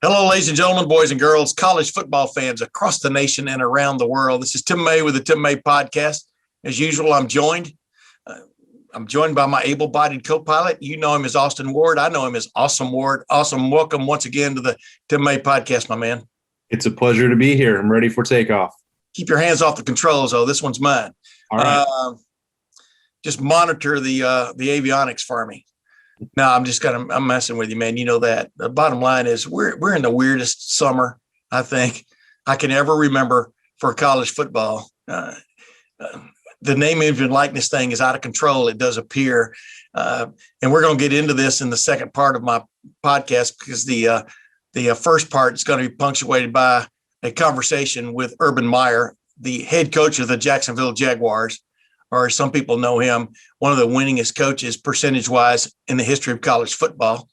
Hello, ladies and gentlemen, boys and girls, college football fans across the nation and around the world. This is Tim May with the Tim May Podcast. As usual, I'm joined by my able-bodied co-pilot. You know him as Austin Ward. I know him as Awesome Ward. Awesome. Welcome once again to the Tim May Podcast, my man. It's a pleasure to be here. I'm ready for takeoff. Keep your hands off the controls, though. This one's mine. All right. Just monitor the avionics for me. No, I'm messing with you, man. You know that. The bottom line is we're in the weirdest summer I think I can ever remember for college football. The name, image, and likeness thing is out of control. It does appear. And we're going to get into this in the second part of my podcast because the first part is going to be punctuated by a conversation with Urban Meyer, the head coach of the Jacksonville Jaguars, or some people know him, one of the winningest coaches percentage-wise in the history of college football,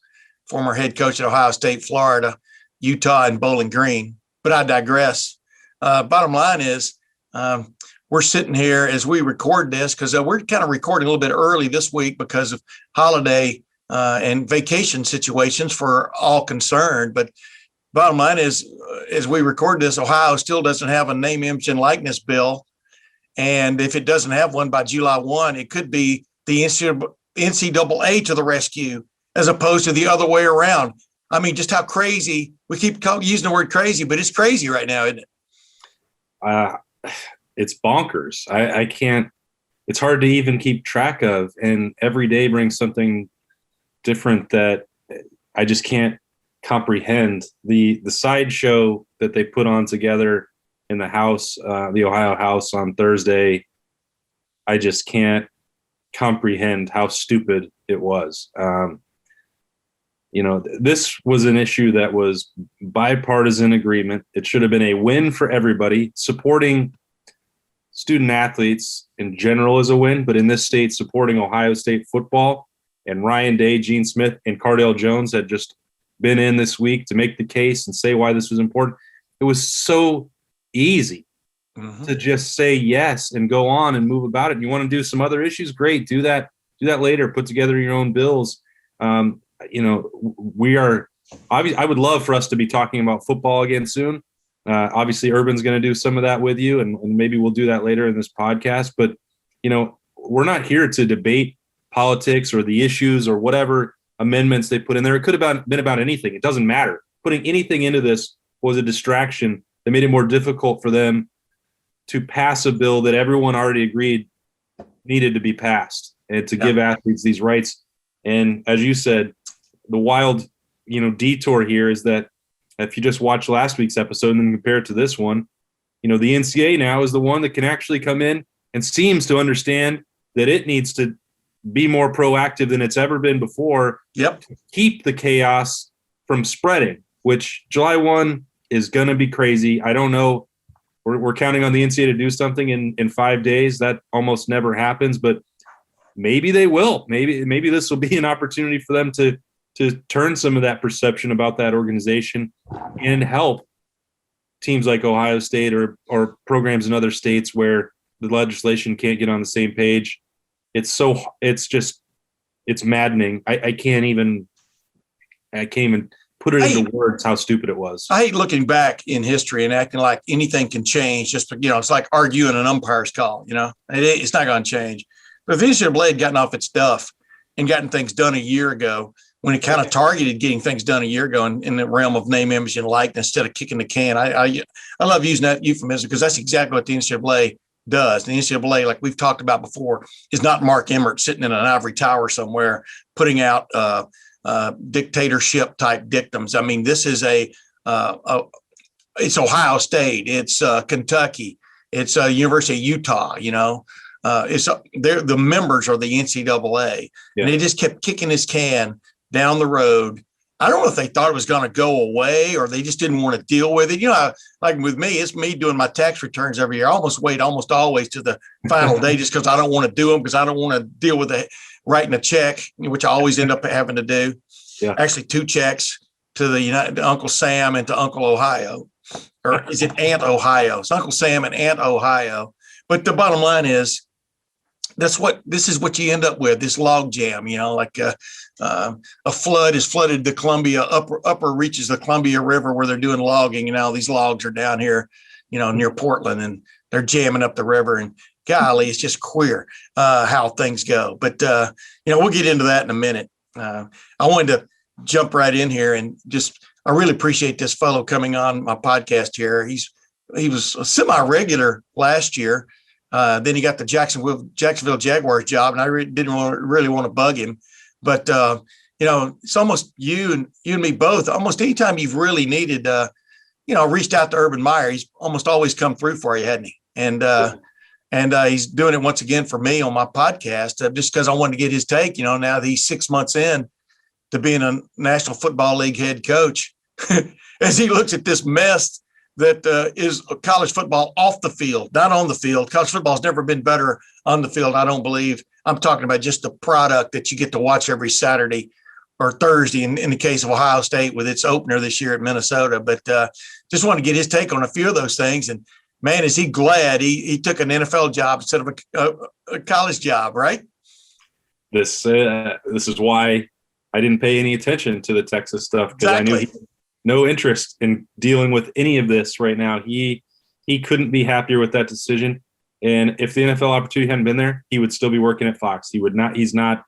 former head coach at Ohio State, Florida, Utah, and Bowling Green. But I digress. Bottom line is we're sitting here as we record this because we're kind of recording a little bit early this week because of holiday and vacation situations for all concerned. But bottom line is, as we record this, Ohio still doesn't have a name, image, and likeness bill. And if it doesn't have one by July 1, it could be the NCAA to the rescue as opposed to the other way around. I mean, just how crazy. We keep using the word crazy, but it's crazy right now, isn't it? It's bonkers. I can't – it's hard to even keep track of. And every day brings something different that I just can't comprehend. The sideshow that they put on together – in the House, the Ohio House on Thursday, I just can't comprehend how stupid it was. This was an issue that was bipartisan agreement. It should have been a win for everybody. Supporting student athletes in general is a win, but in this state, supporting Ohio State football and Ryan Day, Gene Smith, and Cardale Jones had just been in this week to make the case and say why this was important. It was so easy to just say yes and go on and move about it. And you want to do some other issues? Great. Do that later. Put together your own bills. We are obviously, I would love for us to be talking about football again soon. Obviously Urban's going to do some of that with you and maybe we'll do that later in this podcast, but we're not here to debate politics or the issues or whatever amendments they put in there. It could have been about anything. It doesn't matter. Putting anything into this was a distraction. They made it more difficult for them to pass a bill that everyone already agreed needed to be passed and to give athletes these rights. And as you said, the wild, detour here is that if you just watch last week's episode and then compare it to this one, the NCAA now is the one that can actually come in and seems to understand that it needs to be more proactive than it's ever been before. Yep. To keep the chaos from spreading, which July 1 is going to be crazy. I don't know. We're counting on the NCAA to do something in 5 days. That almost never happens, but maybe they will. Maybe this will be an opportunity for them to turn some of that perception about that organization and help teams like Ohio State or programs in other states where the legislation can't get on the same page. It's maddening. I can't even put it into words how stupid it was. I hate looking back in history and acting like anything can change. Just, it's like arguing an umpire's call, it's not going to change. But if NCAA had gotten off its duff and gotten things done a year ago, when it kind of targeted getting things done a year ago in the realm of name, image, and likeness instead of kicking the can, I love using that euphemism because that's exactly what the NCAA does. The NCAA, like we've talked about before, is not Mark Emmert sitting in an ivory tower somewhere putting out dictatorship type dictums. I mean, this is it's Ohio State, it's Kentucky, it's University of Utah. They're the members are the NCAA, and they just kept kicking this can down the road. I don't know if they thought it was going to go away or they just didn't want to deal with it. Like with me, it's me doing my tax returns every year. I almost wait almost always to the final day just because I don't want to do them because I don't want to deal with writing a check, which I always end up having to do. Yeah. Actually, 2 checks to to Uncle Sam and to Uncle Ohio. Or is it Aunt Ohio? It's Uncle Sam and Aunt Ohio. But the bottom line is this is what you end up with, this log jam, like a flood has flooded the Columbia upper reaches the Columbia River where they're doing logging. And now these logs are down here, near Portland, and they're jamming up the river, and golly, it's just queer how things go. But, we'll get into that in a minute. I wanted to jump right in here and I really appreciate this fellow coming on my podcast here. He was a semi-regular last year. Then he got the Jacksonville Jaguars job, and I didn't really want to bug him. But, it's almost you and me both. Almost anytime you've really needed, reached out to Urban Meyer, he's almost always come through for you, hadn't he? And he's doing it once again for me on my podcast, just because I wanted to get his take, now that he's 6 months in to being a National Football League head coach, as he looks at this mess that is college football off the field, not on the field. College football has never been better on the field, I don't believe. I'm talking about just the product that you get to watch every Saturday or Thursday in the case of Ohio State with its opener this year at Minnesota. But just want to get his take on a few of those things. And, man, is he glad he took an NFL job instead of a college job, right? This is why I didn't pay any attention to the Texas stuff, because I knew he had no interest in dealing with any of this right now. He couldn't be happier with that decision. And if the NFL opportunity hadn't been there, he would still be working at Fox. He's not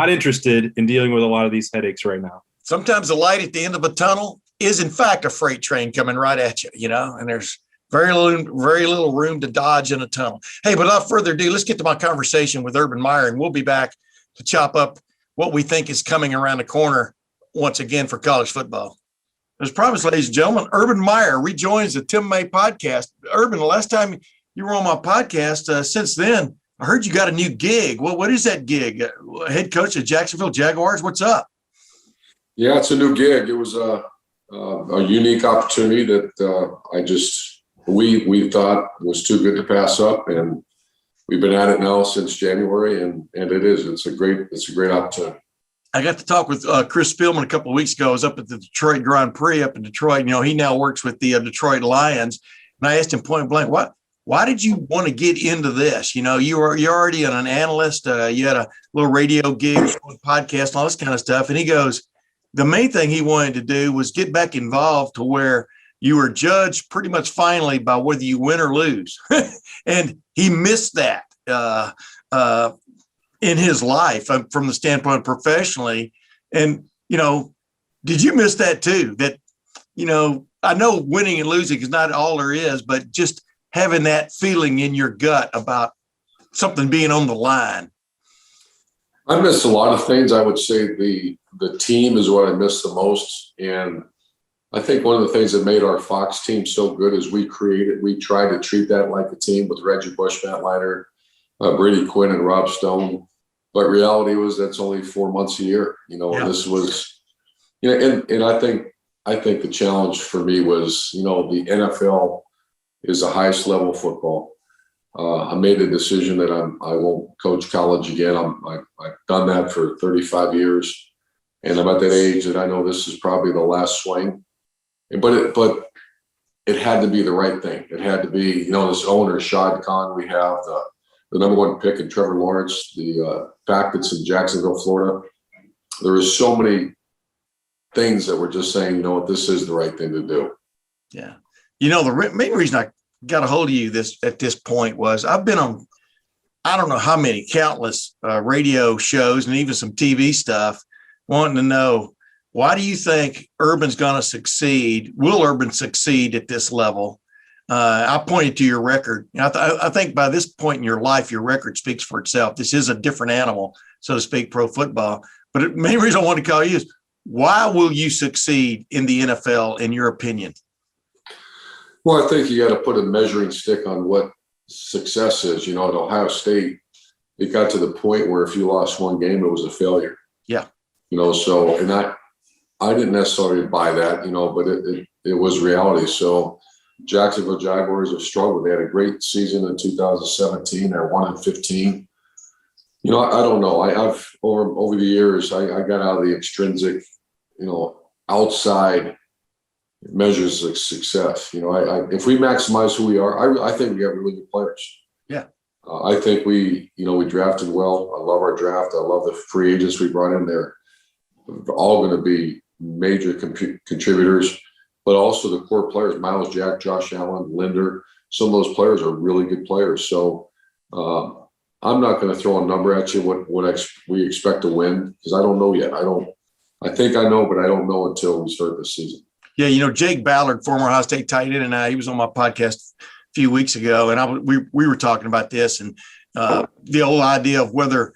interested in dealing with a lot of these headaches right now. Sometimes the light at the end of a tunnel is in fact a freight train coming right at you, and there's very little room to dodge in a tunnel. Hey, but without further ado, let's get to my conversation with Urban Meyer, and we'll be back to chop up what we think is coming around the corner once again for college football. As promised, ladies and gentlemen, Urban Meyer rejoins the Tim May podcast. Urban, the last time you were on my podcast, since then, I heard you got a new gig. Well, what is that gig? Head coach of Jacksonville Jaguars. What's up? Yeah, it's a new gig. It was a unique opportunity that we thought was too good to pass up, and we've been at it now since January, and it's a great opportunity. I got to talk with Chris Spielman a couple of weeks ago. I was up at the Detroit Grand Prix up in Detroit. He now works with the Detroit Lions, and I asked him point blank, why did you want to get into this? You're already an analyst. You had a little radio gig, podcast, all this kind of stuff. And he goes, the main thing he wanted to do was get back involved to where you were judged pretty much finally by whether you win or lose. And he missed that in his life from the standpoint professionally. And, did you miss that too? That, I know winning and losing is not all there is, but just having that feeling in your gut about something being on the line. I missed a lot of things. I would say the team is what I missed the most. And I think one of the things that made our Fox team so good is we tried to treat that like a team with Reggie Bush, Matt Leiter, Brady Quinn, and Rob Stone. But reality was that's only 4 months a year. This was, and I think the challenge for me was, the NFL is the highest level of football. I made a decision that I won't coach college again. I've done that for 35 years, and I'm at that age that I know this is probably the last swing. But it had to be the right thing. It had to be, this owner, Shad Khan, we have the number one pick in Trevor Lawrence, the fact that's in Jacksonville, Florida. There were so many things that were just saying, this is the right thing to do. Yeah. The main reason I got a hold of you at this point was I've been on, I don't know how many, countless radio shows and even some TV stuff, wanting to know, why do you think Urban's going to succeed? Will Urban succeed at this level? I pointed to your record. I think by this point in your life, your record speaks for itself. This is a different animal, so to speak, pro football. But the main reason I want to call you is, why will you succeed in the NFL, in your opinion? Well, I think you got to put a measuring stick on what success is. At Ohio State, it got to the point where if you lost one game, it was a failure. Yeah. So, and I didn't necessarily buy that, but it was reality. So Jacksonville Jaguars have struggled. They had a great season in 2017. They're 1-15. I don't know. I've over the years, I got out of the extrinsic, outside measures of success. If we maximize who we are, I think we have really good players. Yeah. I think we drafted well. I love our draft. I love the free agents we brought in there. They're all going to be major contributors, but also the core players, Miles Jack, Josh Allen, Linder. Some of those players are really good players. So I'm not going to throw a number at you what we expect to win, because I don't know yet. I think I know, but I don't know until we start the season. Yeah, Jake Ballard, former Ohio State tight end, and he was on my podcast a few weeks ago, and we were talking about this and the whole idea of whether,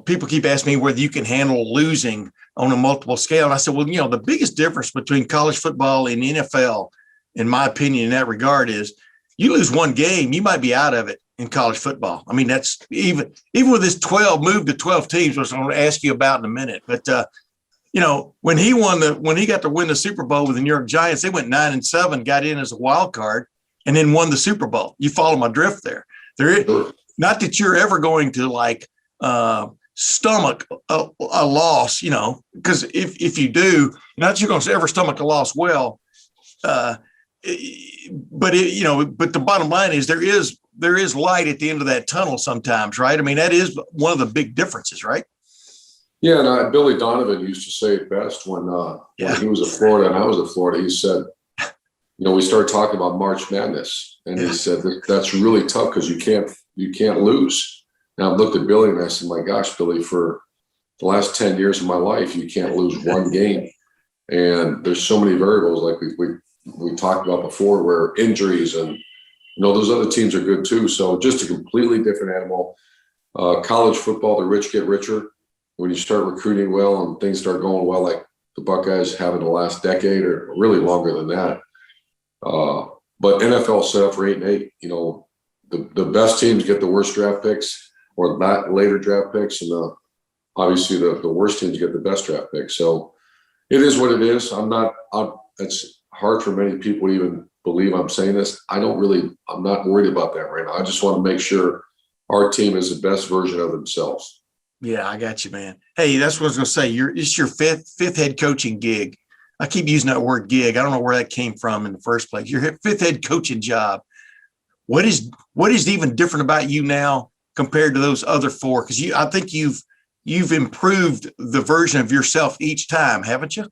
people keep asking me whether you can handle losing on a multiple scale. And I said, well, the biggest difference between college football and NFL, in my opinion, in that regard, is you lose one game, you might be out of it in college football. I mean, that's even with this 12 move to 12 teams, which I'm going to ask you about in a minute. But, when he got to win the Super Bowl with the New York Giants, they went 9-7, got in as a wild card, and then won the Super Bowl. You follow my drift there. Not that you're ever going to stomach a loss, because if you do, not that you're going to ever stomach a loss well, but the bottom line is there is light at the end of that tunnel sometimes, right? I mean, that is one of the big differences, right? Yeah, and Billy Donovan used to say it best when he was at Florida and I was at Florida. He said, we started talking about March Madness, and he said that's really tough because you can't lose. Now I looked at Billy and I said, my gosh, Billy, for the last 10 years of my life, you can't lose one game. And there's so many variables like we talked about before, where injuries and those other teams are good too. So just a completely different animal. College football, the rich get richer. When you start recruiting well and things start going well, like the Buckeyes have in the last decade or really longer than that. But NFL set up for 8-8. The best teams get the worst draft picks or later draft picks, and obviously the worst teams get the best draft picks. So it is what it is. It's hard for many people to even believe I'm saying this. I'm not worried about that right now. I just want to make sure our team is the best version of themselves. Yeah, I got you, man. Hey, that's what I was going to say. It's your fifth head coaching gig. I keep using that word gig. I don't know where that came from in the first place. Your fifth head coaching job. What is even different about you now compared to those other four? Because I think you've improved the version of yourself each time, haven't you?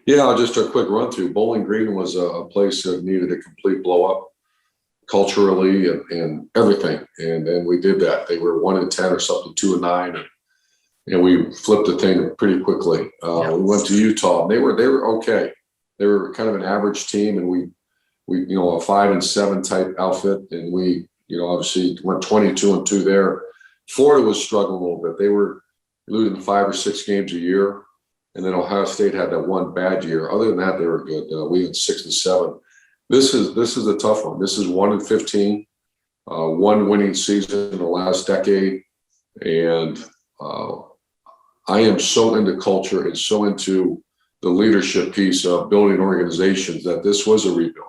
Yeah, just a quick run through. Bowling Green was a place that needed a complete blow up culturally and everything. And then we did that. They were 1-10 or something, 2-9. And we flipped the thing pretty quickly. We went to Utah and they were okay. They were kind of an average team, and we a 5-7 type outfit. And we, obviously went 22-2 there. Florida was struggling a little bit. They were losing 5 or 6 games a year. And then Ohio State had that one bad year. Other than that, they were good. We had 6-7. This is a tough one. This is 1-15, one winning season in the last decade. And I am so into culture and so into the leadership piece of building organizations that this was a rebuild.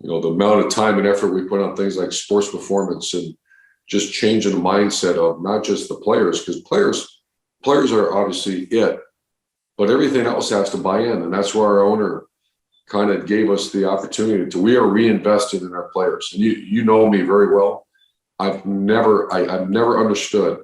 The amount of time and effort we put on things like sports performance and just changing the mindset of not just the players, because players are obviously it, but everything else has to buy in. And that's where our owner kind of gave us the opportunity we are reinvesting in our players. And you know me very well. I've never understood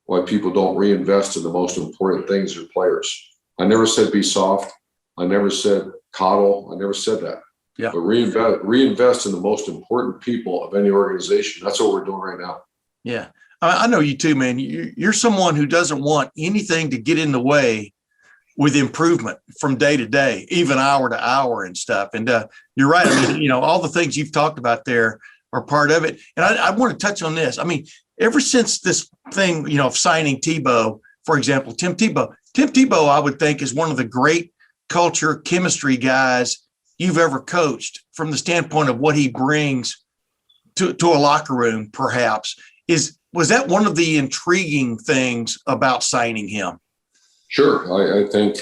why people don't reinvest in the most important things for players. I never said be soft. I never said coddle. I never said that. Yeah. But reinvest in the most important people of any organization. That's what we're doing right now. Yeah. I know you too, man. You're someone who doesn't want anything to get in the way with improvement from day to day, even hour to hour and stuff. And you're right. I mean, all the things you've talked about there are part of it. And I want to touch on this. I mean, ever since this thing, of signing Tebow, for example, Tim Tebow, I would think is one of the great culture chemistry guys you've ever coached from the standpoint of what he brings to a locker room, perhaps. Was that one of the intriguing things about signing him? Sure. I think,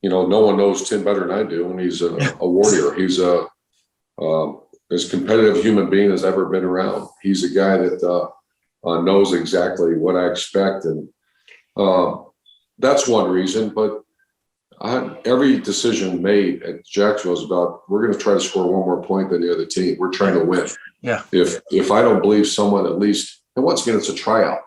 no one knows Tim better than I do. And he's a warrior. He's as competitive human being as ever been around. He's a guy that knows exactly what I expect. And that's one reason. But every decision made at Jacksonville is about, we're going to try to score one more point than the other team. We're trying to win. Yeah. If I don't believe someone at least, and once again, it's a tryout.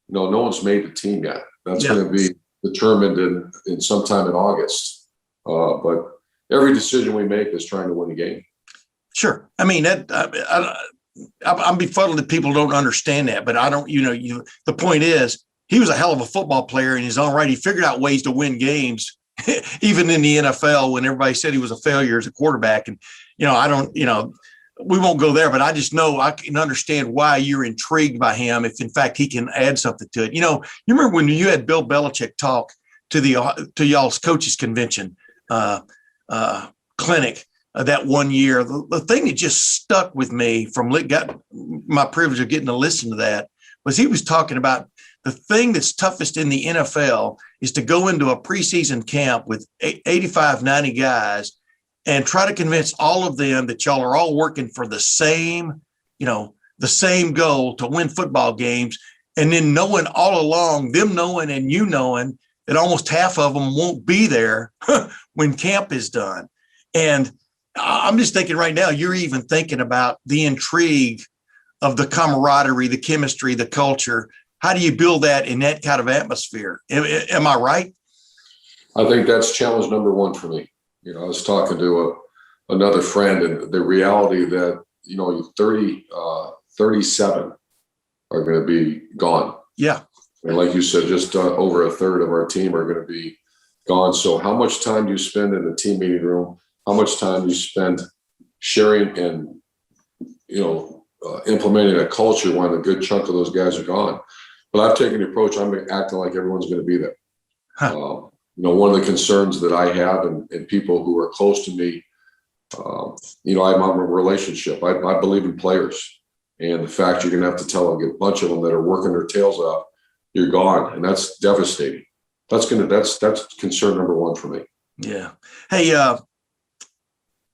No one's made the team yet. That's going to be determined in sometime in August. But every decision we make is trying to win a game. Sure. I mean, I'm befuddled that people don't understand that, but I don't, the point is he was a hell of a football player in his own right. He figured out ways to win games, even in the NFL when everybody said he was a failure as a quarterback. And, we won't go there, but I just know I can understand why you're intrigued by him if in fact he can add something to it. You remember when you had Bill Belichick talk to y'all's coaches convention clinic that one year, the thing that just stuck with me got my privilege of getting to listen to that was he was talking about the thing that's toughest in the NFL is to go into a preseason camp with 85, 90 guys and try to convince all of them that y'all are all working for the same goal to win football games. And then knowing all along, them knowing and you knowing that almost half of them won't be there when camp is done. And I'm just thinking right now, you're even thinking about the intrigue of the camaraderie, the chemistry, the culture. How do you build that in that kind of atmosphere? Am I right? I think that's challenge number one for me. I was talking to another friend, and the reality that, 37 are going to be gone. Yeah. And like you said, just over a third of our team are going to be gone. So how much time do you spend in the team meeting room? How much time do you spend sharing and, implementing a culture when a good chunk of those guys are gone? But I've taken the approach, I'm acting like everyone's going to be there. Huh. One of the concerns that I have and people who are close to me, I'm a relationship. I believe in players, and the fact you're going to have to tell a bunch of them that are working their tails off, you're gone. And that's devastating. That's concern number one for me. Yeah. Hey,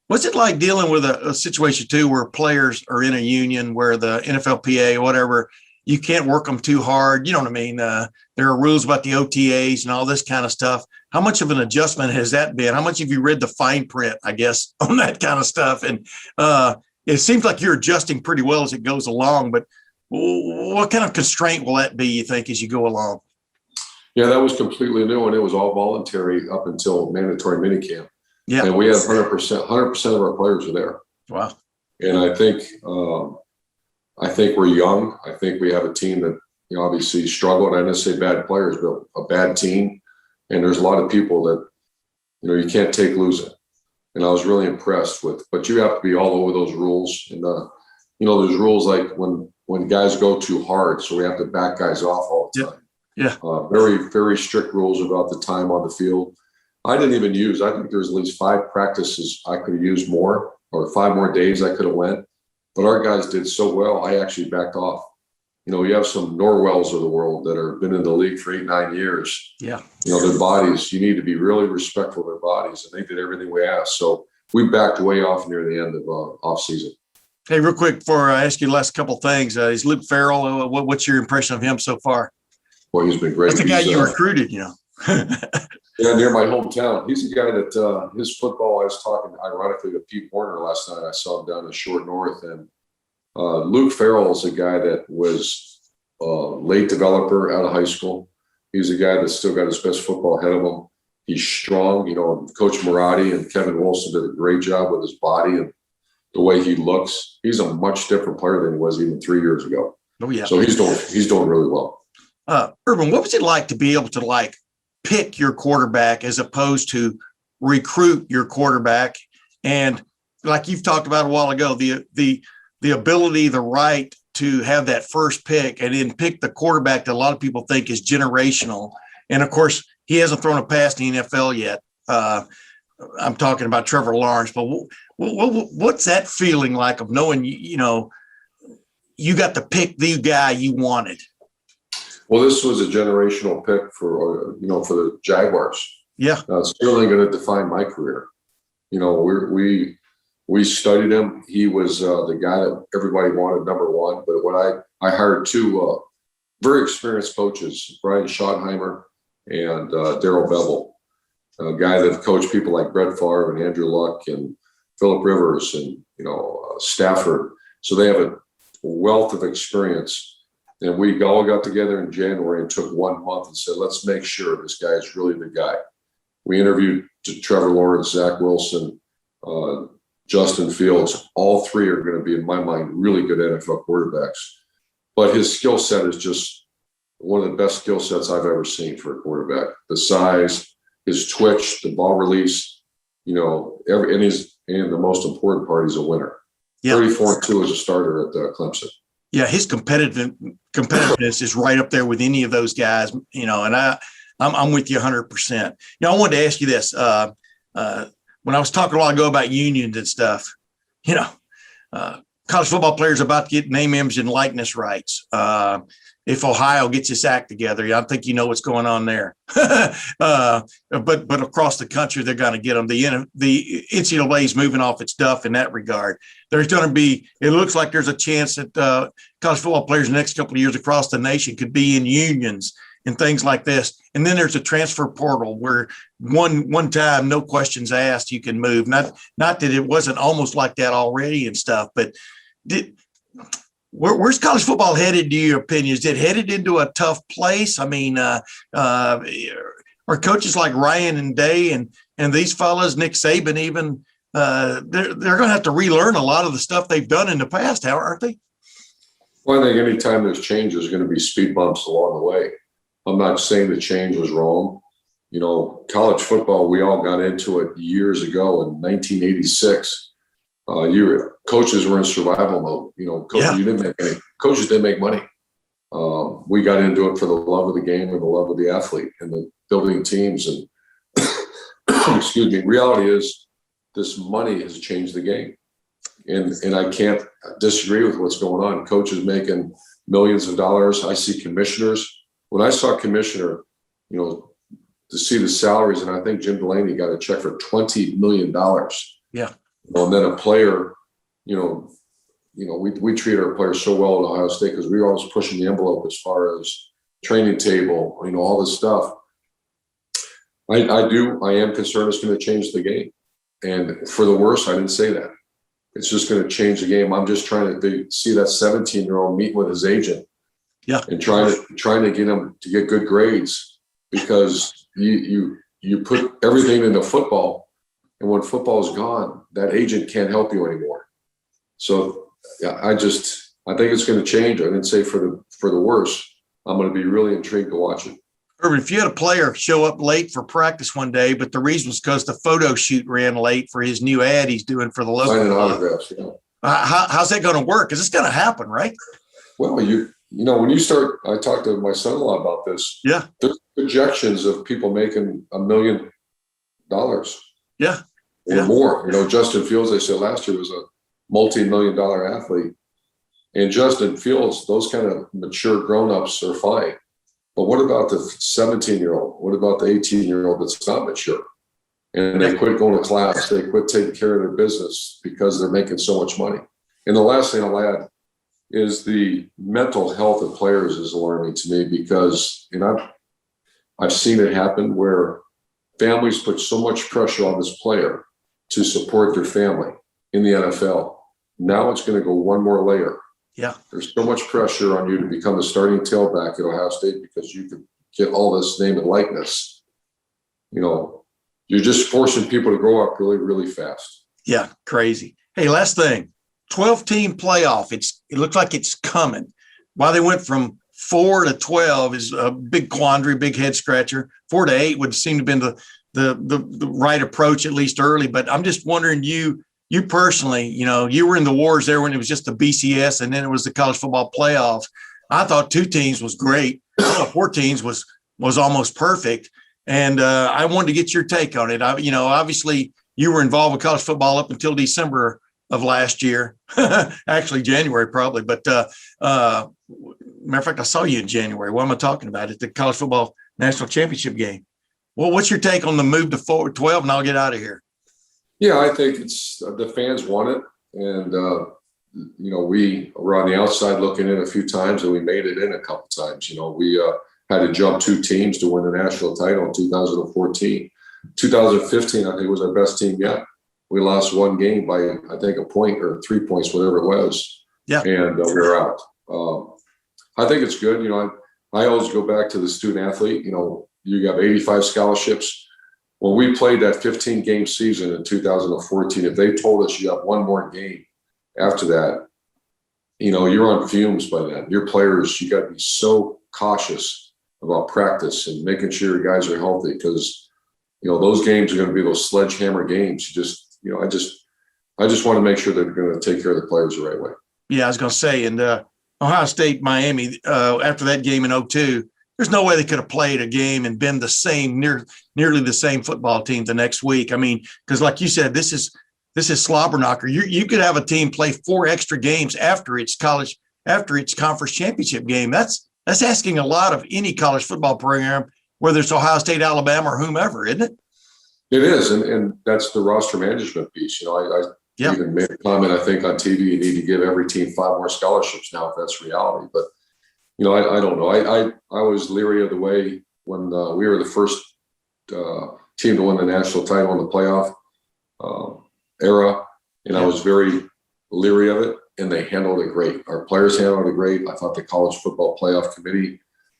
what's it like dealing with a situation too, where players are in a union where the NFLPA or whatever, you can't work them too hard. You know what I mean? There are rules about the OTAs and all this kind of stuff. How much of an adjustment has that been? How much have you read the fine print, I guess, on that kind of stuff? And it seems like you're adjusting pretty well as it goes along, but what kind of constraint will that be, you think, as you go along? Yeah, that was completely new, and it was all voluntary up until mandatory minicamp. Yeah. And we had 100% of our players are there. Wow. And I think we're young. I think we have a team that, obviously struggled. I didn't say bad players, but a bad team. And there's a lot of people that, you can't take losing. And I was really impressed but you have to be all over those rules. And, there's rules like when guys go too hard, so we have to back guys off all the time. Yeah. Very, very strict rules about the time on the field. I think there's at least 5 practices I could have used more, or 5 more days I could have went. But our guys did so well, I actually backed off. You have some Norwells of the world that have been in the league for 8-9 years. Yeah. Their bodies, you need to be really respectful of their bodies, and they did everything we asked. So we backed way off near the end of off season. Hey, real quick before I ask you the last couple of things, is Luke Farrell, what's your impression of him so far? Boy, he's been great. That's the guy you recruited, Yeah, near my hometown. He's a guy that his football, I was talking ironically to Pete Warner last night. I saw him down in Short North, and Luke Farrell is a guy that was late developer out of high school. He's a guy that's still got his best football ahead of him. He's strong. Coach Marati and Kevin Wilson did a great job with his body and the way he looks. He's a much different player than he was even 3 years ago. Oh yeah. So he's doing really well. Urban, what was it like to be able to pick your quarterback as opposed to recruit your quarterback? And like you've talked about a while ago, the ability, the right to have that first pick and then pick the quarterback that a lot of people think is generational. And of course, he hasn't thrown a pass in the NFL yet. I'm talking about Trevor Lawrence, but what's that feeling like of knowing, you got to pick the guy you wanted? Well, this was a generational pick for the Jaguars. Yeah. It's certainly going to define my career. We studied him. He was the guy that everybody wanted, number one. But when I hired 2 very experienced coaches, Brian Schottenheimer and Darrell Bevel, a guy that coached people like Brett Favre and Andrew Luck and Phillip Rivers and Stafford. So they have a wealth of experience. And we all got together in January and took 1 month and said, let's make sure this guy is really the guy. We interviewed Trevor Lawrence, Zach Wilson, Justin Fields. All three are going to be, in my mind, really good NFL quarterbacks. But his skill set is just one of the best skill sets I've ever seen for a quarterback. The size, his twitch, the ball release, and the most important part, he's a winner. Yeah. 34-2 as a starter at Clemson. Yeah, his competitiveness is right up there with any of those guys, and I'm with you 100%. I wanted to ask you this. When I was talking a while ago about unions and stuff, college football players about to get name, image, and likeness rights. If Ohio gets its act together, I think you know what's going on there. But across the country, they're going to get them. The NCAA is moving off its duff in that regard. There's going to be, it looks like there's a chance that college football players in the next couple of years across the nation could be in unions and things like this. And then there's a transfer portal where one time, no questions asked, you can move. Not that it wasn't almost like that already and stuff, but where's college football headed, in your opinion? Is it headed into a tough place? I mean, are coaches like Ryan and Day and these fellas, Nick Saban even, they're going to have to relearn a lot of the stuff they've done in the past, aren't they? Well, I think anytime there's change, there's going to be speed bumps along the way. I'm not saying the change was wrong. College football, we all got into it years ago in 1986. Coaches were in survival mode. Coaches didn't make money. We got into it for the love of the game and the love of the athlete and the building teams. And excuse me, reality is this money has changed the game. And I can't disagree with what's going on. Coaches making millions of dollars. I see commissioners. When I saw commissioner, to see the salaries, and I think Jim Delaney got a check for $20 million. Yeah. And then a player, we treat our players so well at Ohio State because we were always pushing the envelope as far as training table, all this stuff. I am concerned it's going to change the game. And for the worse, I didn't say that. It's just going to change the game. I'm just trying to see that 17-year-old meet with his agent. Yeah. And trying to get him to get good grades because you put everything into football. And when football is gone, that agent can't help you anymore. So yeah, I think it's going to change. I didn't say for the worse. I'm going to be really intrigued to watch it. Urban, if you had a player show up late for practice one day, but the reason was because the photo shoot ran late for his new ad he's doing for the local signing autographs, how's that going to work? Because it's going to happen, right? Well, when you start, I talked to my son-in-law about this. Yeah, there's projections of people making $1 million. Yeah. Or more. Justin Fields, they said last year, was a multi-million-dollar athlete. And Justin Fields, those kind of mature grown-ups are fine. But what about the 17-year-old? What about the 18-year-old that's not mature? And they quit going to class. They quit taking care of their business because they're making so much money. And the last thing I'll add is the mental health of players is alarming to me because I've seen it happen where families put so much pressure on this player to support their family in the NFL. Now it's going to go one more layer. Yeah. There's so much pressure on you to become the starting tailback at Ohio State because you could get all this name and likeness. You're just forcing people to grow up really, really fast. Yeah, crazy. Hey, last thing, 12-team playoff. It looks like it's coming. Why they went from 4 to 12 is a big quandary, big head scratcher. 4 to 8 would seem to have been the right approach, at least early. But I'm just wondering, you personally, you were in the wars there when it was just the BCS and then it was the college football playoffs. I thought 2 teams was great. I thought 4 teams was almost perfect. And I wanted to get your take on it. Obviously you were involved with college football up until December of last year, actually January probably. But matter of fact, I saw you in January. What am I talking about? At the college football national championship game. Well, what's your take on the move to 4-12? And I'll get out of here. Yeah, I think it's the fans want it. And, we were on the outside looking in a few times and we made it in a couple times. We had to jump 2 teams to win the national title in 2014. 2015, I think, was our best team yet. We lost 1 game by, I think, a point or 3 points, whatever it was. Yeah. And we're out. I think it's good. I always go back to the student athlete. You got 85 scholarships. When we played that 15-game season in 2014, if they told us you have one more game after that, you're on fumes by then. Your players, you got to be so cautious about practice and making sure your guys are healthy, because those games are going to be those sledgehammer games. I just want to make sure they're going to take care of the players the right way. Yeah, I was going to say, and Ohio State, Miami, after that game in 2002, there's no way they could have played a game and been the same, nearly the same football team the next week. I mean, because like you said, this is slobber knocker. You could have a team play 4 extra games after its conference championship game. That's asking a lot of any college football program, whether it's Ohio State, Alabama, or whomever, isn't it? It is, and that's the roster management piece. I even made a comment, I think, on TV, you need to give every team 5 more scholarships now if that's reality. But, I don't know. I was leery of the way when we were the first team to win the national title in the playoff era, and I was very leery of it, and they handled it great. Our players handled it great. I thought the College Football Playoff Committee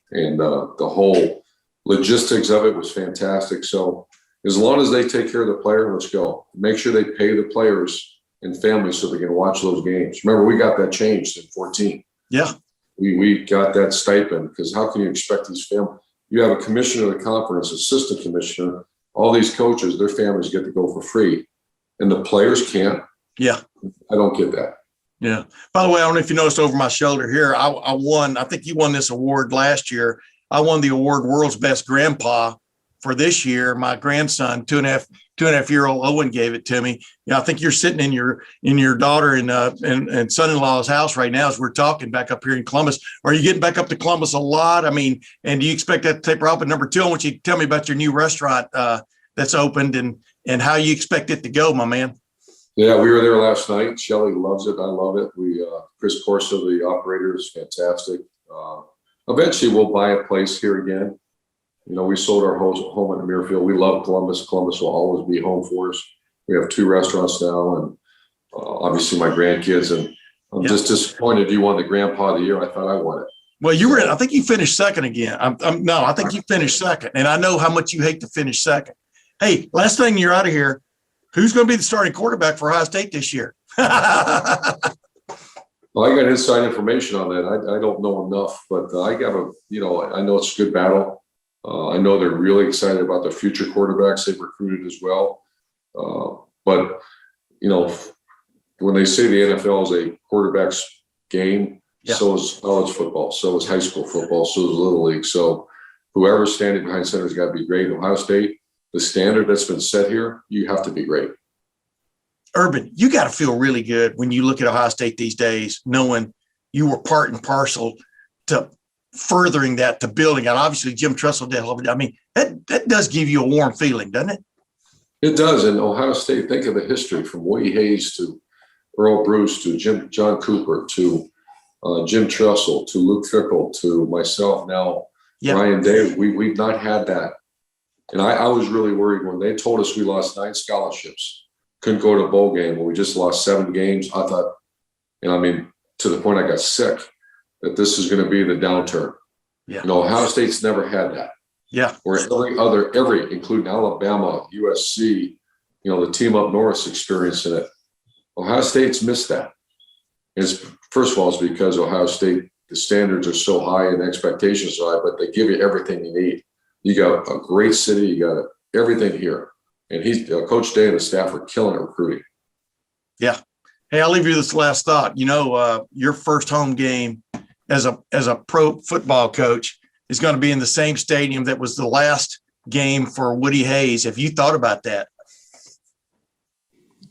and the whole logistics of it was fantastic. So as long as they take care of the player, let's go. Make sure they pay the players and families so they can watch those games. Remember, we got that changed in 2014. Yeah. We got that stipend, because how can you expect these families? You have a commissioner of the conference, assistant commissioner, all these coaches, their families get to go for free, and the players can't. Yeah. I don't get that. Yeah. By the way, I don't know if you noticed over my shoulder here, I won, I think you won this award last year. I won the award World's Best Grandpa for this year. My grandson, two and a half year old Owen, gave it to me. I think you're sitting in your daughter and son-in-law's house right now as we're talking back up here in Columbus. Are you getting back up to Columbus a lot? I mean, and do you expect that to taper off? And number 2, I want you to tell me about your new restaurant that's opened and how you expect it to go, my man. Yeah, we were there last night. Shelly loves it. I love it. Chris Corso, the operator, is fantastic. Eventually we'll buy a place here again. We sold our home in Muirfield. We love Columbus. Columbus will always be home for us. We have 2 restaurants now, and obviously my grandkids. And I'm just disappointed you won the Grandpa of the Year. I thought I won it. Well, I think you finished second again. I think you finished second, and I know how much you hate to finish second. Hey, last thing you're out of here, who's going to be the starting quarterback for Ohio State this year? Well, I got inside information on that. I don't know enough, but I know it's a good battle. I know they're really excited about the future quarterbacks they've recruited as well. But when they say the NFL is a quarterback's game, so is college football, so is high school football, so is Little League. So whoever's standing behind center has got to be great. Ohio State, the standard that's been set here, you have to be great. Urban, you got to feel really good when you look at Ohio State these days, knowing you were part and parcel to furthering that, to building it. Obviously, Jim Tressel did. I mean, that does give you a warm feeling, doesn't it? It does. And Ohio State, think of the history from Woody Hayes to Earl Bruce to John Cooper to Jim Tressel to Luke Fickle to myself now, Ryan Day. We've not had that. And I was really worried when they told us we lost 9 scholarships, couldn't go to a bowl game, when we just lost 7 games. I thought, to the point I got sick, that this is going to be the downturn. Yeah. Ohio State's never had that. Yeah. Where every, including Alabama, USC, the team up north's experiencing it. Ohio State's missed that. First of all, it's because Ohio State, the standards are so high and expectations are high, but they give you everything you need. You got a great city, you got everything here. And Coach Day and the staff are killing it recruiting. Yeah. Hey, I'll leave you this last thought. Your first home game as a pro football coach is going to be in the same stadium that was the last game for Woody Hayes. Have you thought about that?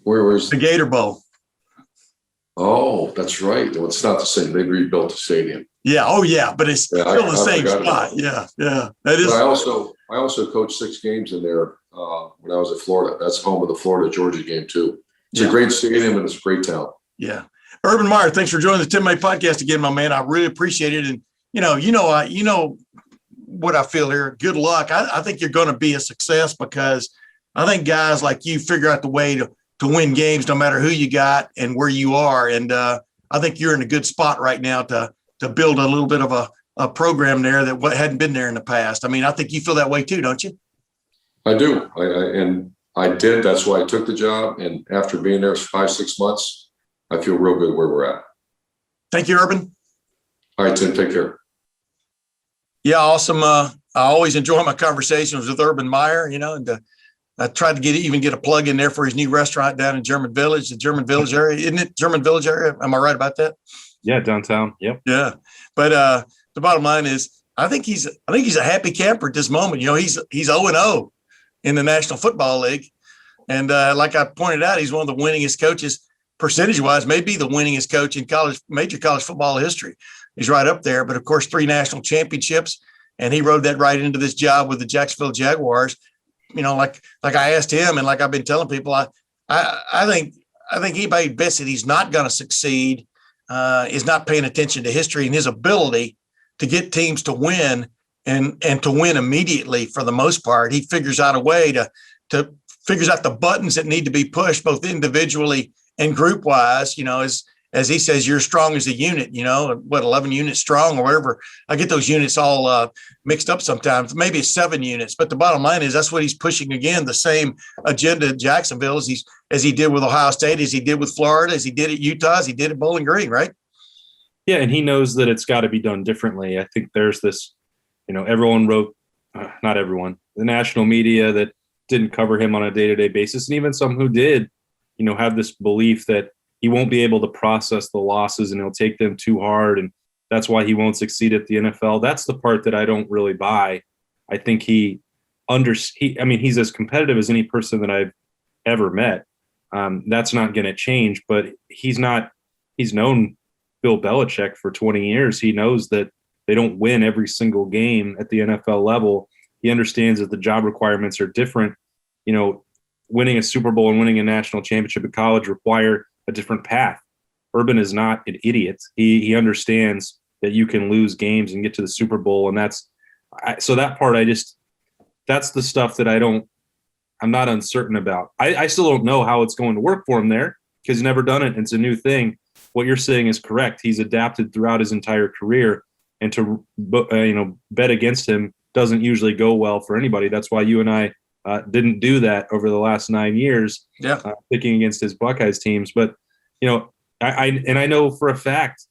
Where was the Gator Bowl? Oh, that's right. Well, it's not the same. They rebuilt the stadium. Yeah. Oh, yeah. But it's still the same spot. Yeah. Yeah. That is. But I also coached 6 games in there when I was at Florida. That's home of the Florida-Georgia game too. It's a great stadium and it's a great town. Yeah. Urban Meyer, thanks for joining the Tim May podcast again, my man. I really appreciate it. And you know what I feel here. Good luck. I think you're going to be a success, because I think guys like you figure out the way to win games, no matter who you got and where you are. And I think you're in a good spot right now to build a little bit of a program there that hadn't been there in the past. I mean, I think you feel that way too, don't you? I do. And I did. That's why I took the job. And after being there 5-6 months, I feel real good where we're at. Thank you, Urban. All right, Tim, take care. Yeah, awesome. I always enjoy my conversations with Urban Meyer, and I tried to get a plug in there for his new restaurant down in German Village, the German Village area. Isn't it German Village area? Am I right about that? Yeah, downtown. Yep. Yeah. But the bottom line is I think he's a happy camper at this moment. He's 0-0 in the National Football League. And like I pointed out, he's one of the winningest coaches percentage-wise, maybe the winningest coach in major college football history. He's right up there. But, of course, 3 national championships, and he rode that right into this job with the Jacksonville Jaguars. Like I asked him, and like I've been telling people, I think anybody bets that he's not going to succeed is not paying attention to history and his ability to get teams to win and to win immediately for the most part. He figures out a way to figures out the buttons that need to be pushed both individually and group wise, as he says, you're strong as a unit, 11 units strong or whatever. I get those units all mixed up sometimes. Maybe it's 7 units, but the bottom line is that's what he's pushing again, the same agenda at Jacksonville as he did with Ohio State, as he did with Florida, as he did at Utah, as he did at Bowling Green, right? Yeah, and he knows that it's got to be done differently. I think there's this, everyone wrote, not everyone, the national media that didn't cover him on a day-to-day basis, and even some who did, have this belief that he won't be able to process the losses and he'll take them too hard, and that's why he won't succeed at the NFL. That's the part that I don't really buy. I think he's as competitive as any person that I've ever met. That's not going to change, but he's known Bill Belichick for 20 years. He knows that they don't win every single game at the NFL level. He understands that the job requirements are different. Winning a Super Bowl and winning a national championship at college require a different path. Urban is not an idiot. He understands that you can lose games and get to the Super Bowl. And that's the stuff that I'm not uncertain about. I still don't know how it's going to work for him there because he's never done it. And it's a new thing. What you're saying is correct. He's adapted throughout his entire career, and to bet against him doesn't usually go well for anybody. That's why you and I didn't do that over the last 9 years, picking against his Buckeyes teams. But, I know for a fact,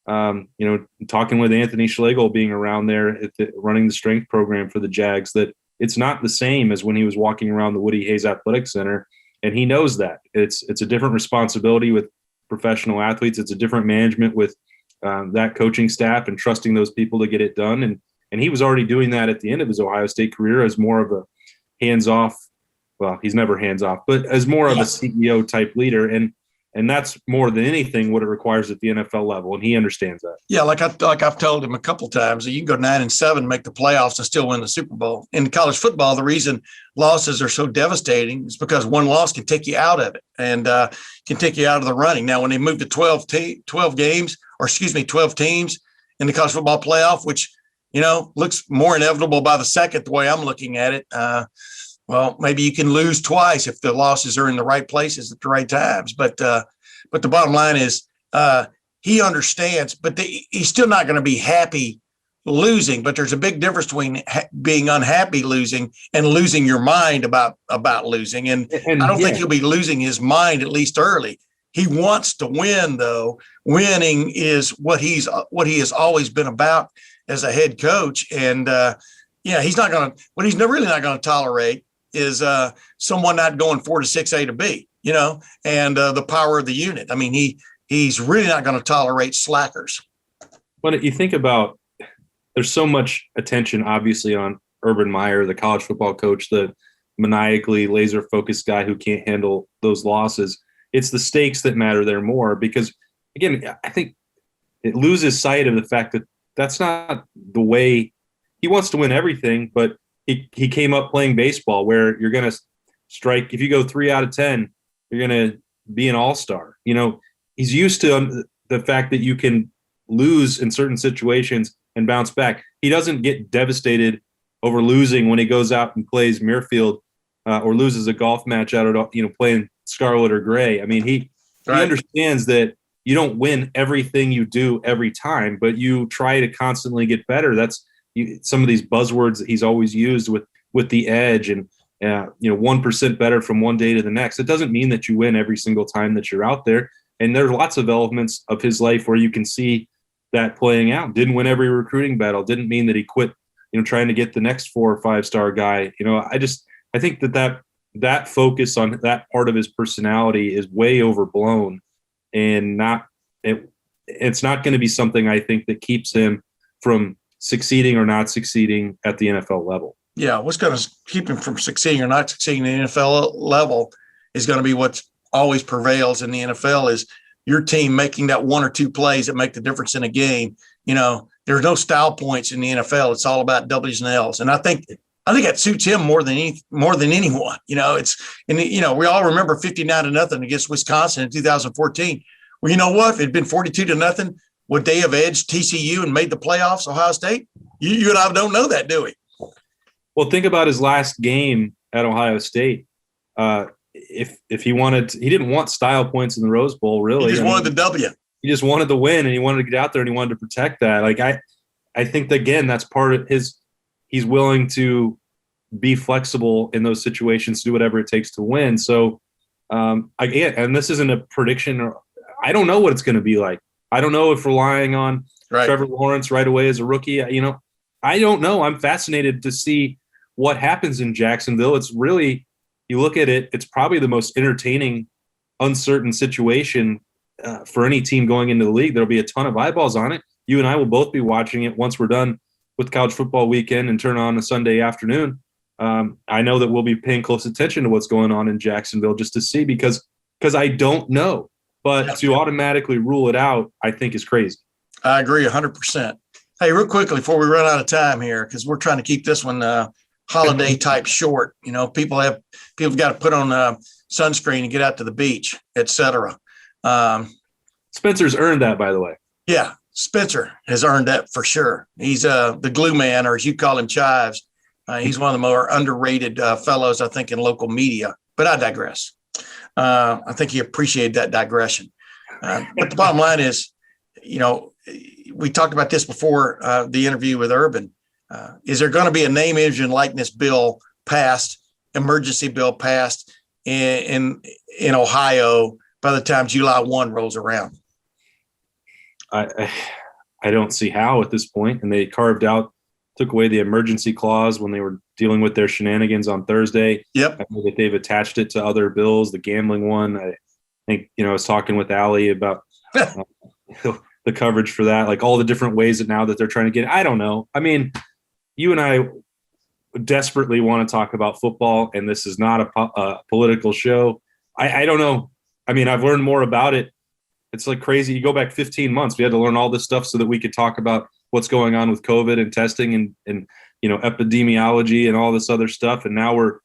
talking with Anthony Schlegel, being around there running the strength program for the Jags, that it's not the same as when he was walking around the Woody Hayes Athletic Center. And he knows that it's a different responsibility with professional athletes. It's a different management with that coaching staff and trusting those people to get it done. And he was already doing that at the end of his Ohio State career as more of a hands-off. Well, he's never hands-off, but as more of a CEO type leader. And that's more than anything what it requires at the NFL level. And he understands that. Yeah. Like I've told him a couple of times that you can go 9-7, make the playoffs and still win the Super Bowl. In college football, the reason losses are so devastating is because one loss can take you out of it and can take you out of the running. Now, when they moved to 12 teams in the college football playoff, which, looks more inevitable by the second, the way I'm looking at it. Well, maybe you can lose twice if the losses are in the right places at the right times. But the bottom line is he understands, but he's still not going to be happy losing. But there's a big difference between being unhappy losing and losing your mind about losing. And I don't think he'll be losing his mind, at least early. He wants to win, though. Winning is what he has always been about as a head coach. And he's not going to. What he's really not going to tolerate is someone not going 4 to 6 A to B, and the power of the unit. I mean, he's really not going to tolerate slackers. But you think about, there's so much attention, obviously, on Urban Meyer, the college football coach, the maniacally laser-focused guy who can't handle those losses. It's the stakes that matter there more because, again, I think it loses sight of the fact that that's not the way he wants to win everything, but he came up playing baseball where you're going to strike. If you go 3 out of 10, you're going to be an all-star. He's used to the fact that you can lose in certain situations and bounce back. He doesn't get devastated over losing when he goes out and plays Muirfield or loses a golf match out at, playing Scarlet or Gray. I mean, he understands that you don't win everything you do every time, but you try to constantly get better. That's some of these buzzwords that he's always used with the edge and 1% better from one day to the next. It doesn't mean that you win every single time that you're out there. And there's lots of elements of his life where you can see that playing out. Didn't win every recruiting battle. Didn't mean that he quit, trying to get the next 4 or 5 star guy. I think that focus on that part of his personality is way overblown, and it's not going to be something I think that keeps him from succeeding or not succeeding at the NFL level. Yeah, what's going to keep him from succeeding or not succeeding at the NFL level is going to be what always prevails in the NFL is your team making that 1 or 2 plays that make the difference in a game. There's no style points in the NFL. It's all about W's and L's. And I think that suits him more than anyone. We all remember 59-0 against Wisconsin in 2014. Well, you know what? If it had been 42-0, would they have edged TCU and made the playoffs, Ohio State? You and I don't know that, do we? Well, think about his last game at Ohio State. If he didn't want style points in the Rose Bowl, really. He just wanted the W. He just wanted to win, and he wanted to get out there, and he wanted to protect that. Like I think that, again, that's part of his. He's willing to be flexible in those situations, do whatever it takes to win. So, and this isn't a prediction, or I don't know what it's going to be like. I don't know if relying on Trevor Lawrence right away as a rookie. I don't know. I'm fascinated to see what happens in Jacksonville. It's really, you look at it, it's probably the most entertaining, uncertain situation for any team going into the league. There'll be a ton of eyeballs on it. You and I will both be watching it once we're done with college football weekend and turn on a Sunday afternoon. I know that we'll be paying close attention to what's going on in Jacksonville just to see, because I don't know. But to automatically rule it out, I think is crazy. I agree 100%. Hey, real quickly before we run out of time here, because we're trying to keep this one holiday type short. People got to put on sunscreen and get out to the beach, etc. Spencer's earned that, by the way. Yeah, Spencer has earned that for sure. He's the glue man, or as you call him, Chives. He's one of the more underrated fellows, I think, in local media. But I digress. I think he appreciated that digression. But the bottom line is, we talked about this before the interview with Urban. Is there going to be a name, image, and likeness bill passed, emergency bill passed in Ohio by the time July 1 rolls around? I don't see how at this point. And they took away the emergency clause when they were dealing with their shenanigans on Thursday. Yep. I know that they've attached it to other bills, the gambling one. I think, I was talking with Allie about the coverage for that, like all the different ways that now that they're trying to get. I don't know. I mean, you and I desperately want to talk about football, and this is not a political show. I don't know. I mean, I've learned more about it. It's like crazy. You go back 15 months. We had to learn all this stuff so that we could talk about what's going on with COVID and testing and epidemiology and all this other stuff. And now we're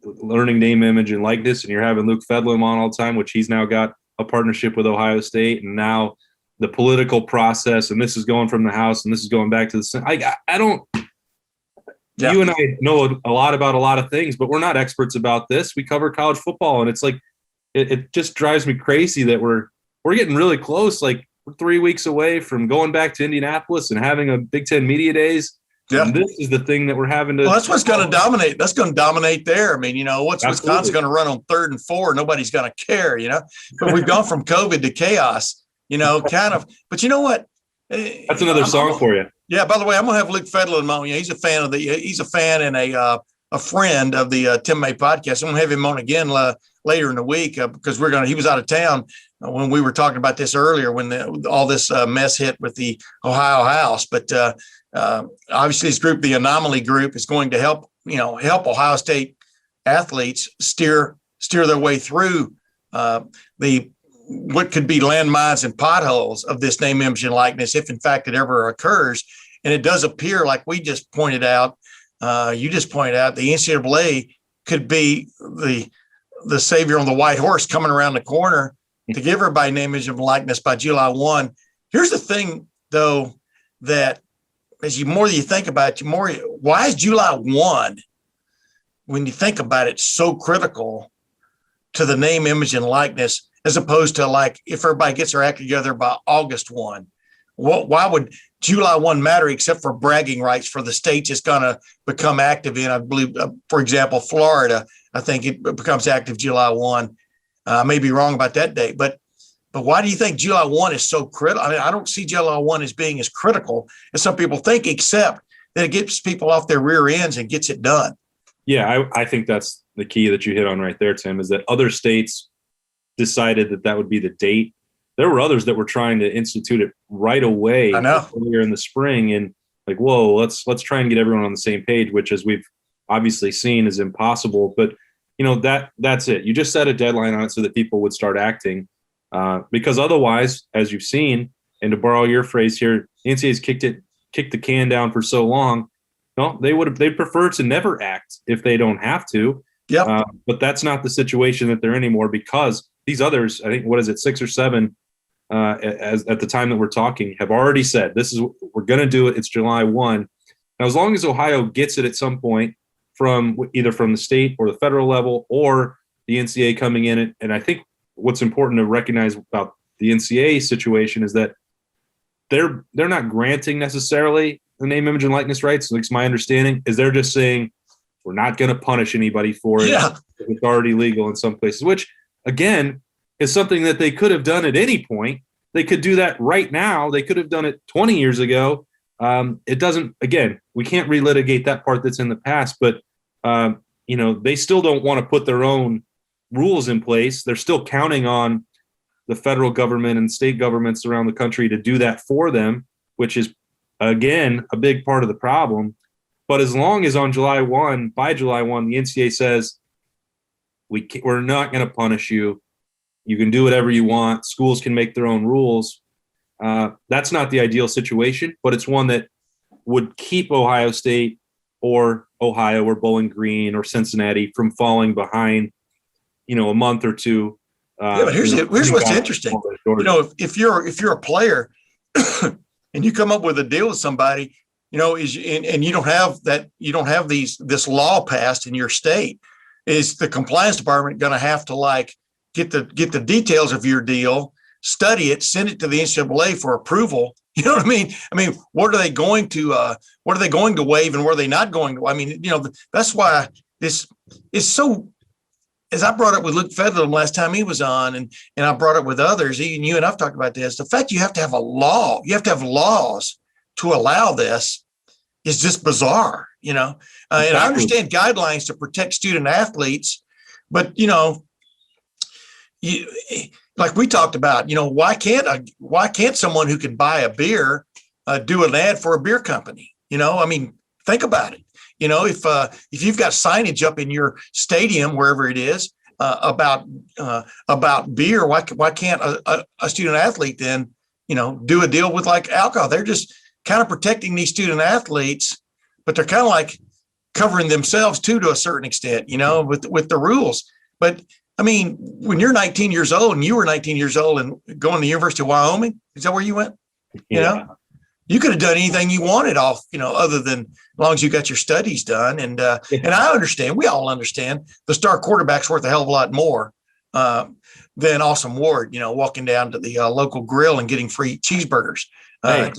learning name, image, and likeness. And you're having Luke Fedlam on all the time, which he's now got a partnership with Ohio State. And now the political process, and this is going from the House, and this is going back to the Senate. I don't. Yeah. You and I know a lot about a lot of things, but we're not experts about this. We cover college football, and it's like it just drives me crazy that we're getting really close. Like, we're 3 weeks away from going back to Indianapolis and having a Big Ten Media Days. Yeah. And this is the thing that we're having to. Well, that's what's going to dominate. That's going to dominate there. I mean, what's Wisconsin going to run on 3rd and 4? Nobody's going to care, But we've gone from COVID to chaos, kind of. But you know what? That's another song for you. Yeah. By the way, I'm going to have Luke Fedlam on. He's a fan and a friend of the Tim May podcast. I'm going to have him on again later in the week because he was out of town when we were talking about this earlier when all this mess hit with the Ohio House. But obviously this group, the Anomaly Group, is going to help Ohio State athletes steer their way through what could be landmines and potholes of this name, image, and likeness, if in fact it ever occurs. And it does appear, like we just pointed out, you just pointed out, the NCAA could be the savior on the white horse coming around the corner to give everybody name, image, and likeness by July 1. Here's the thing, though, that more you think about it, why is July 1, when you think about it, so critical to the name, image, and likeness as opposed to like if everybody gets their act together by August 1. Why would July 1 matter except for bragging rights for the states it's going to become active in? I believe, for example, Florida, I think it becomes active July 1. I may be wrong about that date, but why do you think July 1 is so critical? I mean, I don't see July 1 as being as critical as some people think, except that it gets people off their rear ends and gets it done. Yeah, I think that's the key that you hit on right there, Tim, is that other states decided that would be the date. There were others that were trying to institute it right away earlier in the spring, and like, whoa, let's try and get everyone on the same page, which, as we've obviously seen, is impossible. But that's it. You just set a deadline on it so that people would start acting, because otherwise, as you've seen, and to borrow your phrase here, NCAA's kicked the can down for so long. No, they'd prefer to never act if they don't have to. Yeah. But that's not the situation that they're in anymore, because these others, I think, 6 or 7, as at the time that we're talking, have already said we're going to do it. It's July 1. Now, as long as Ohio gets it at some point from either from the state or the federal level or the NCAA coming in it, and I think what's important to recognize about the NCAA situation is that they're not granting necessarily the name, image, and likeness rights. At least my understanding is they're just saying we're not going to punish anybody for it. Yeah. It's already legal in some places, which again is something that they could have done at any point. They could do that right now. They could have done it 20 years ago. It doesn't. Again, we can't relitigate that part that's in the past, but they still don't want to put their own rules in place. They're still counting on the federal government and state governments around the country to do that for them, which is, again, a big part of the problem. But as long as by July 1, the NCAA says, we're not going to punish you. You can do whatever you want. Schools can make their own rules. That's not the ideal situation, but it's one that would keep Ohio State or Ohio or Bowling Green or Cincinnati from falling behind, a month or two. But here's what's interesting. If you're a player and you come up with a deal with somebody, and you don't have this law passed in your state, is the compliance department going to have to get the details of your deal, study it, send it to the NCAA for approval? You know what I mean? What are they going to waive and what are they not going to? That's why this is so. As I brought up with Luke Fedler last time he was on, and I brought up with others, even you and I've talked about this, the fact you have to have a law, you have to have laws to allow this is just bizarre, Exactly. And I understand guidelines to protect student athletes, but, like we talked about, why can't someone who can buy a beer do an ad for a beer company? Think about it. If you've got signage up in your stadium, wherever it is, about beer, why can't a student athlete then, do a deal with like alcohol? They're just kind of protecting these student athletes, but they're kind of like covering themselves too, to a certain extent, with the rules. But when you're 19 years old and you were 19 years old and going to the University of Wyoming, is that where you went? Yeah. You could have done anything you wanted other than as long as you got your studies done. And I understand, we all understand the star quarterback's worth a hell of a lot more than Awesome Ward, walking down to the local grill and getting free cheeseburgers. Being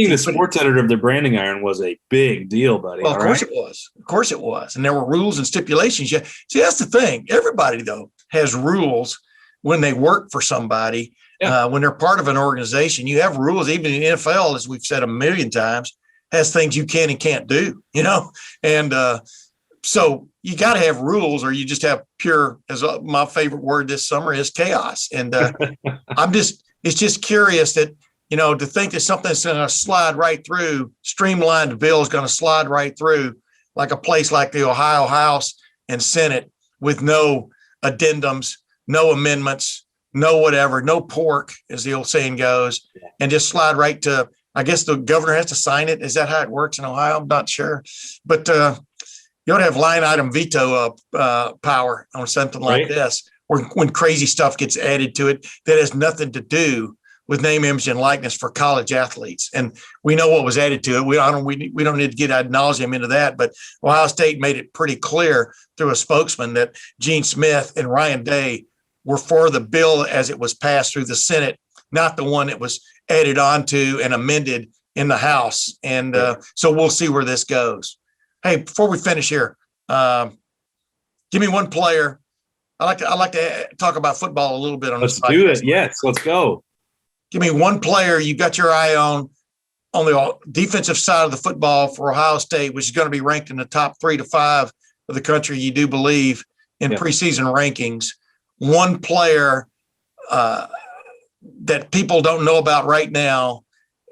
the sports editor of the Branding Iron was a big deal, buddy. Well, of course it was. Of course it was. And there were rules and stipulations. Yeah. See, that's the thing. Everybody, though, has rules when they work for somebody. Yeah. When they're part of an organization, you have rules. Even in the NFL, as we've said a million times, has things you can and can't do, And so you got to have rules, or you just have pure, as my favorite word this summer is, chaos. And it's just curious that, to think that something's going to slide right through, streamlined bill is going to slide right through, like a place like the Ohio House and Senate, with no addendums, no amendments, no whatever, no pork, as the old saying goes, and just slide right to, I guess the governor has to sign it. Is that how it works in Ohio? I'm not sure. But you ought to have line item veto power on something like this, when crazy stuff gets added to it that has nothing to do with name, image, and likeness for college athletes. And we know what was added to it. We don't need to get ad nauseum into that, but Ohio State made it pretty clear through a spokesman that Gene Smith and Ryan Day were for the bill as it was passed through the Senate, not the one that was added on to and amended in the House. And so we'll see where this goes. Hey, before we finish here, give me one player. I like to talk about football a little bit on Let's this podcast. do it. Yes, let's go. Give me one player you got your eye on the defensive side of the football for Ohio State, which is going to be ranked in the top 3 to 5 of the country, you do believe, in preseason rankings. One player that people don't know about right now,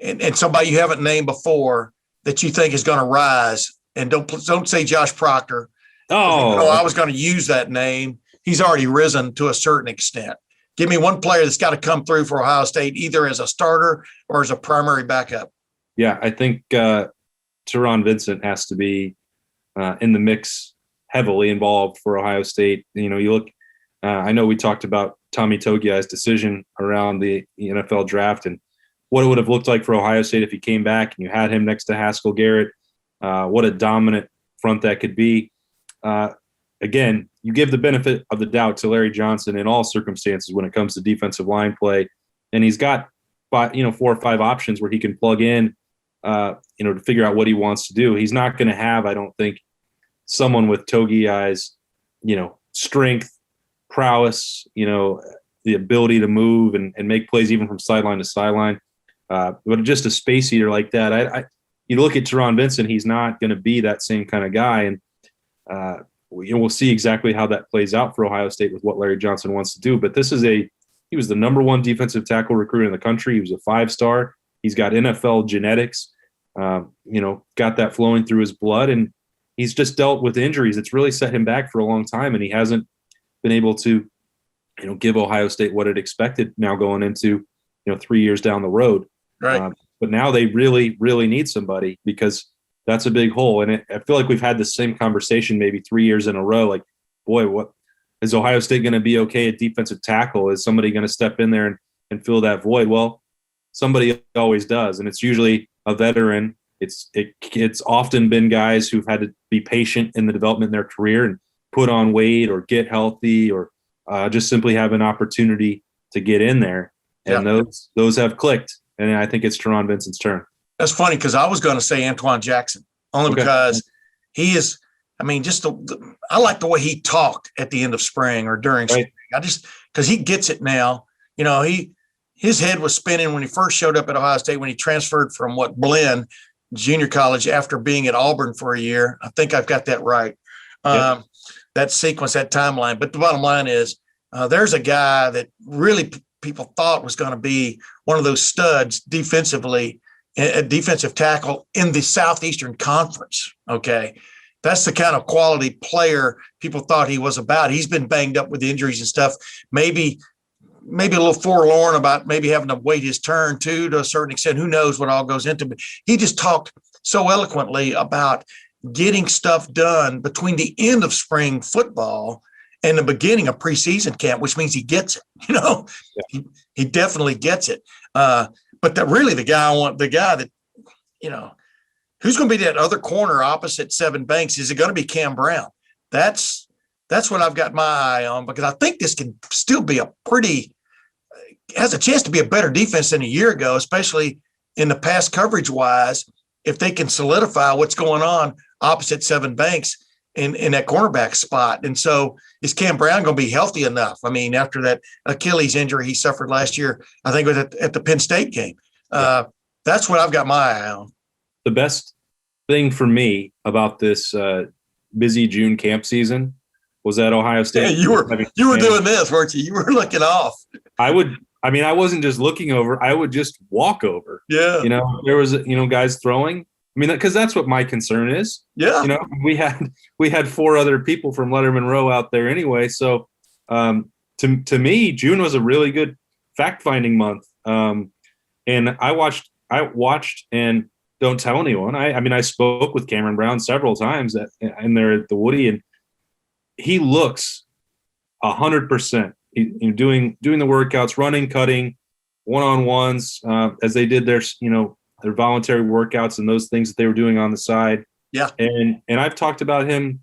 and somebody you haven't named before that you think is going to rise. And don't say Josh Proctor. Oh, I was going to use that name. He's already risen to a certain extent. Give me one player that's got to come through for Ohio State, either as a starter or as a primary backup. Yeah, I think Taron Vincent has to be in the mix, heavily involved for Ohio State. You look, I know we talked about Tommy Togiai's decision around the NFL draft and what it would have looked like for Ohio State if he came back and you had him next to Haskell Garrett. What a dominant front that could be. Again, you give the benefit of the doubt to Larry Johnson in all circumstances when it comes to defensive line play. And he's got 4 or 5 options where he can plug in, to figure out what he wants to do. He's not going to have, I don't think, someone with Togiai's, strength, prowess, the ability to move and make plays even from sideline to sideline. But just a space eater like that, you look at Taron Vincent, he's not going to be that same kind of guy. And, we'll see exactly how that plays out for Ohio State with what Larry Johnson wants to do. But he was the number 1 defensive tackle recruit in the country. He was a 5-star. He's got NFL genetics, got that flowing through his blood. And he's just dealt with injuries. It's really set him back for a long time. And he hasn't been able to, give Ohio State what it expected now going into, 3 years down the road. Right. But now they really, really need somebody because that's a big hole. And I feel like we've had the same conversation maybe 3 years in a row. Like, boy, what is Ohio State going to be okay at defensive tackle? Is somebody going to step in there and fill that void? Well, somebody always does. And it's usually a veteran. It's often been guys who've had to be patient in the development of their career and put on weight or get healthy or just simply have an opportunity to get in there. And those have clicked. And I think it's Taron Vincent's turn. That's funny because I was going to say Antoine Jackson, only because he is, I like the way he talked at the end of spring or during spring. Because he gets it now. His head was spinning when he first showed up at Ohio State, when he transferred from Blinn Junior College after being at Auburn for a year. I think I've got that right. That sequence, that timeline. But the bottom line is there's a guy that really people thought was going to be one of those studs defensively, a defensive tackle in the Southeastern Conference. Okay. That's the kind of quality player people thought he was about. He's been banged up with injuries and stuff. Maybe a little forlorn about maybe having to wait his turn too, to a certain extent. Who knows what all goes into it. He just talked so eloquently about getting stuff done between the end of spring football and the beginning of preseason camp, which means he gets it. He definitely gets it. But the guy that, who's going to be that other corner opposite Seven Banks? Is it going to be Cam Brown? That's what I've got my eye on, because I think this can still be has a chance to be a better defense than a year ago, especially in the pass coverage wise, if they can solidify what's going on opposite Seven Banks in that cornerback spot. And so is Cam Brown going to be healthy enough? After that Achilles injury he suffered last year, I think it was at the Penn State game. That's what I've got my eye on. The best thing for me about this busy June camp season was that Ohio State. Yeah, you were doing this, weren't you? You were looking off. I wasn't just looking over. I would just walk over. Yeah. There was, guys throwing. Because that's what my concern is. Yeah. We had 4 other people from Lettermen Row out there anyway. So to me, June was a really good fact-finding month. And I watched and don't tell anyone. I spoke with Cameron Brown several times in there at the Woody, and he looks 100%. Doing the workouts, running, cutting, one-on-ones, as they did their voluntary workouts and those things that they were doing on the side. Yeah. And I've talked about him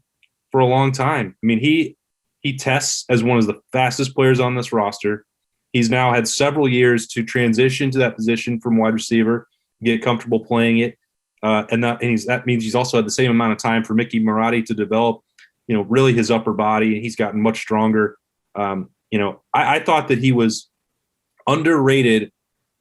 for a long time. He He tests as one of the fastest players on this roster. He's now had several years to transition to that position from wide receiver, get comfortable playing it. That means he's also had the same amount of time for Mickey Marotti to develop, really his upper body, and he's gotten much stronger. I thought that he was underrated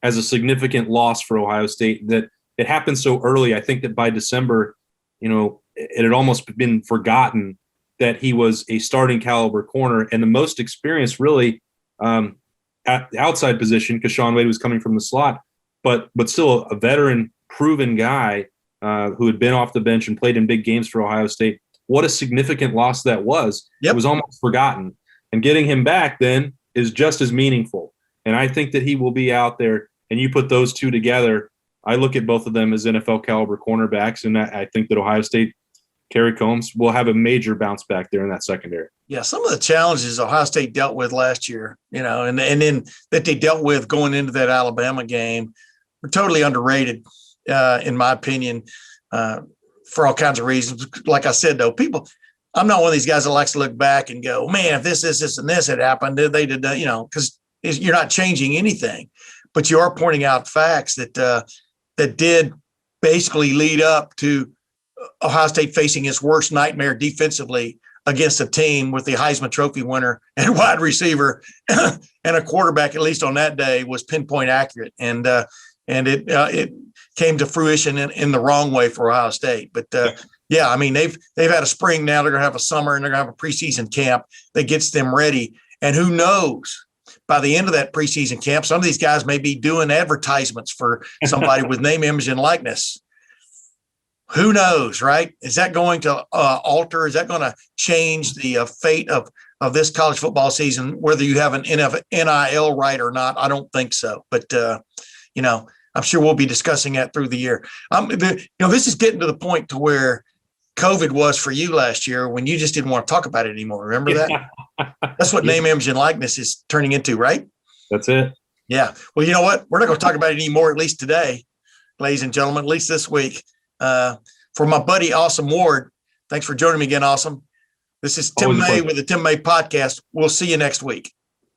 as a significant loss for Ohio State, that it happened so early. I think that by December, it had almost been forgotten that he was a starting caliber corner and the most experienced really at the outside position, because Shaun Wade was coming from the slot, but still a veteran, proven guy who had been off the bench and played in big games for Ohio State. What a significant loss that was. Yep. It was almost forgotten. And getting him back then is just as meaningful. And I think that he will be out there, and you put those two together, I look at both of them as NFL caliber cornerbacks, and I think that Ohio State, Kerry Combs, will have a major bounce back there in that secondary. Yeah, some of the challenges Ohio State dealt with last year, and then that they dealt with going into that Alabama game were totally underrated, in my opinion, for all kinds of reasons. Like I said, though, I'm not one of these guys that likes to look back and go, man, if this, and this had happened, they did, because you're not changing anything. But you are pointing out facts that did basically lead up to Ohio State facing its worst nightmare defensively against a team with the Heisman Trophy winner and wide receiver and a quarterback, at least on that day, was pinpoint accurate. And it came to fruition in the wrong way for Ohio State. But yeah, I mean, they've had a spring now. They're going to have a summer, and they're going to have a preseason camp that gets them ready. And who knows? By the end of that preseason camp, some of these guys may be doing advertisements for somebody with name, image, and likeness. Who knows, right? Is that going to alter? Is that going to change the fate of this college football season, whether you have an NIL right or not? I don't think so. But, I'm sure we'll be discussing that through the year. This is getting to the point to where COVID was for you last year when you just didn't want to talk about it anymore. Remember that? That's what name, image, and likeness is turning into, right? That's it. Yeah. Well, you know what? We're not going to talk about it anymore, at least today, ladies and gentlemen, at least this week. For my buddy, Awesome Ward, thanks for joining me again, Awesome. This is Tim May with the Tim May Podcast. We'll see you next week.